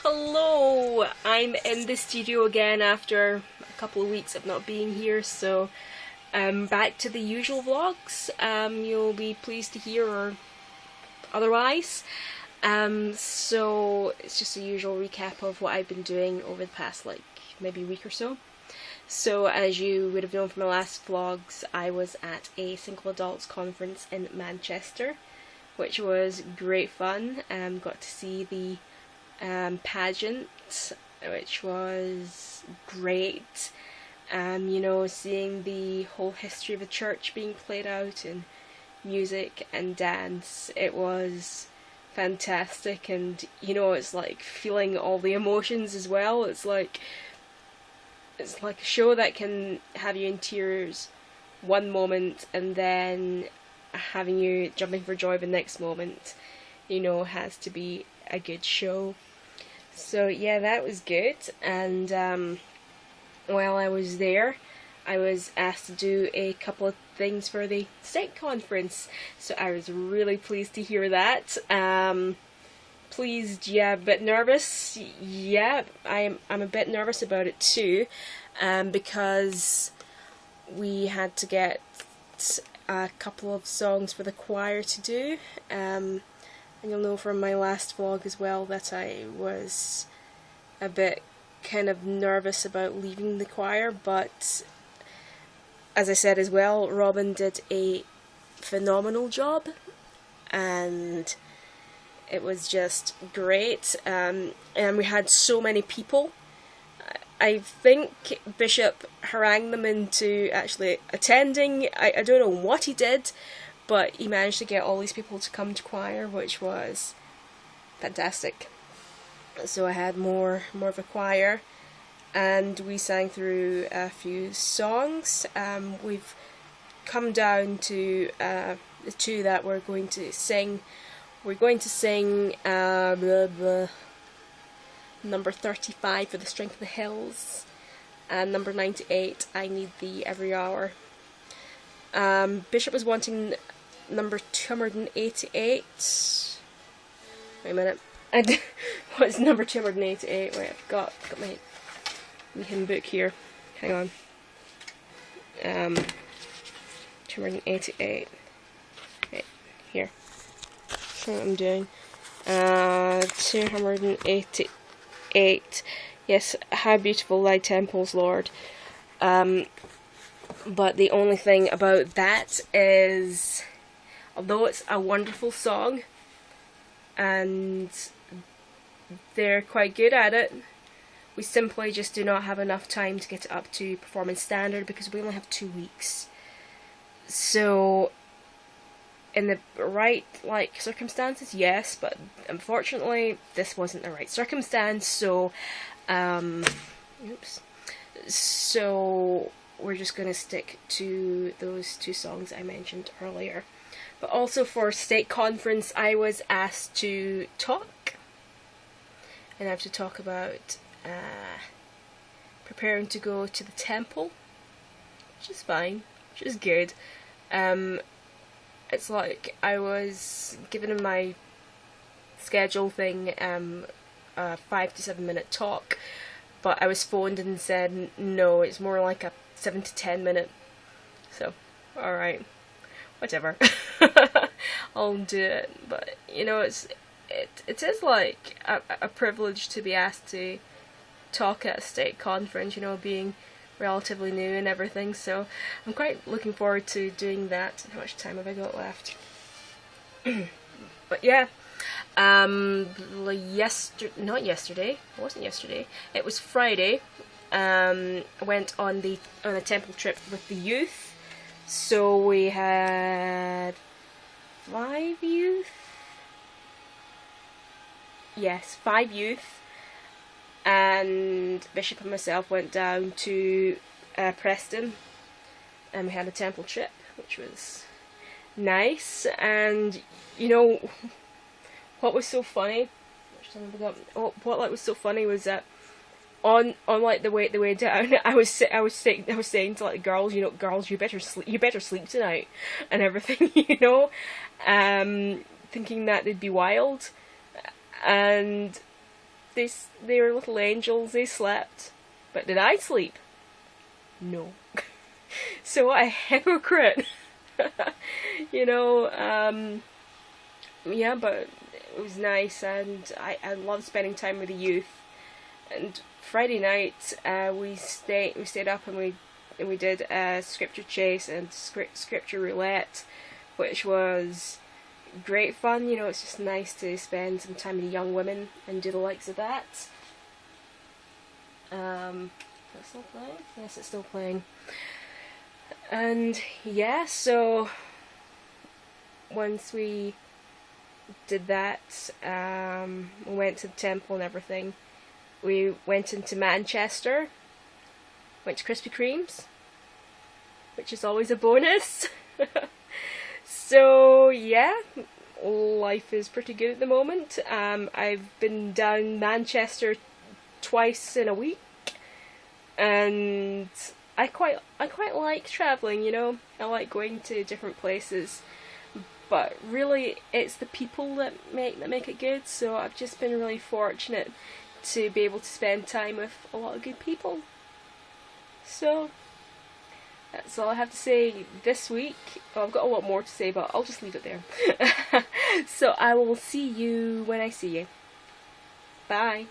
Hello! I'm in the studio again after a couple of weeks of not being here, so back to the usual vlogs. You'll be pleased to hear, or otherwise. So it's just a usual recap of what I've been doing over the past maybe week or so. So as you would have known from my last vlogs, I was at a single adults conference in Manchester, which was great fun. Got to see the pageant, which was great. Seeing the whole history of the church being played out in music and dance, it was fantastic. And it's like feeling all the emotions as well. It's like a show that can have you in tears one moment and then having you jumping for joy the next moment. Has to be a good show. So yeah, that was good. And while I was there, I was asked to do a couple of things for the state conference, so I was really pleased to hear that. Pleased, yeah, a bit nervous. Yeah, I'm a bit nervous about it too, because we had to get a couple of songs for the choir to do. And you'll know from my last vlog as well that I was a bit kind of nervous about leaving the choir, but as I said as well, Robin did a phenomenal job and it was just great. And we had so many people. I think Bishop harangued them into actually attending. I don't know what he did, but he managed to get all these people to come to choir, which was fantastic. So I had more of a choir, and we sang through a few songs. We've come down to the two that we're going to sing. We're going to sing number 35, For the Strength of the Hills, and number 98, I Need Thee Every Hour. Bishop was wanting number 288. Wait a minute. What's number 288? Wait, I've got my hymn book here. Hang on. 288. Right, here. That's what I'm doing. 288. Yes, how beautiful thy temples, Lord. But the only thing about that is, although it's a wonderful song, and they're quite good at it, we simply just do not have enough time to get it up to performance standard because we only have 2 weeks. So, in the right circumstances, yes, but unfortunately this wasn't the right circumstance, so so we're just going to stick to those two songs I mentioned earlier. But also for state conference, I was asked to talk, and I have to talk about preparing to go to the temple, which is fine, which is good. It's like I was given in my schedule thing a 5 to 7 minute talk, but I was phoned and said no, it's more like a 7 to 10 minute. So, alright, whatever. I'll do it. But it is like a privilege to be asked to talk at a state conference, being relatively new and everything, so I'm quite looking forward to doing that. How much time have I got left? But yeah, not yesterday, it wasn't yesterday, it was Friday. I went on a temple trip with the youth, so we had 5 youth. Yes, 5 youth. And Bishop and myself went down to Preston, and we had a temple trip, which was nice. And what was so funny? What was so funny was that on the way down, I was saying to the girls, girls, you better sleep tonight, and everything, thinking that they'd be wild, and they were little angels. They slept, but did I sleep? No. So what a hypocrite. Yeah, but it was nice, and I love spending time with the youth. And Friday night, we stayed up and we did scripture chase and scripture roulette, which was great fun. It's just nice to spend some time with young women and do the likes of that. Is it still playing? Yes, it's still playing. And yeah, so once we did that, we went to the temple and everything. We went into Manchester, went to Krispy Kreme's, which is always a bonus. So yeah, life is pretty good at the moment. I've been down Manchester twice in a week, and I quite like travelling. I like going to different places, but really it's the people that make it good. So I've just been really fortunate to be able to spend time with a lot of good people. So that's all I have to say this week. Well, I've got a lot more to say, but I'll just leave it there. So I will see you when I see you. Bye.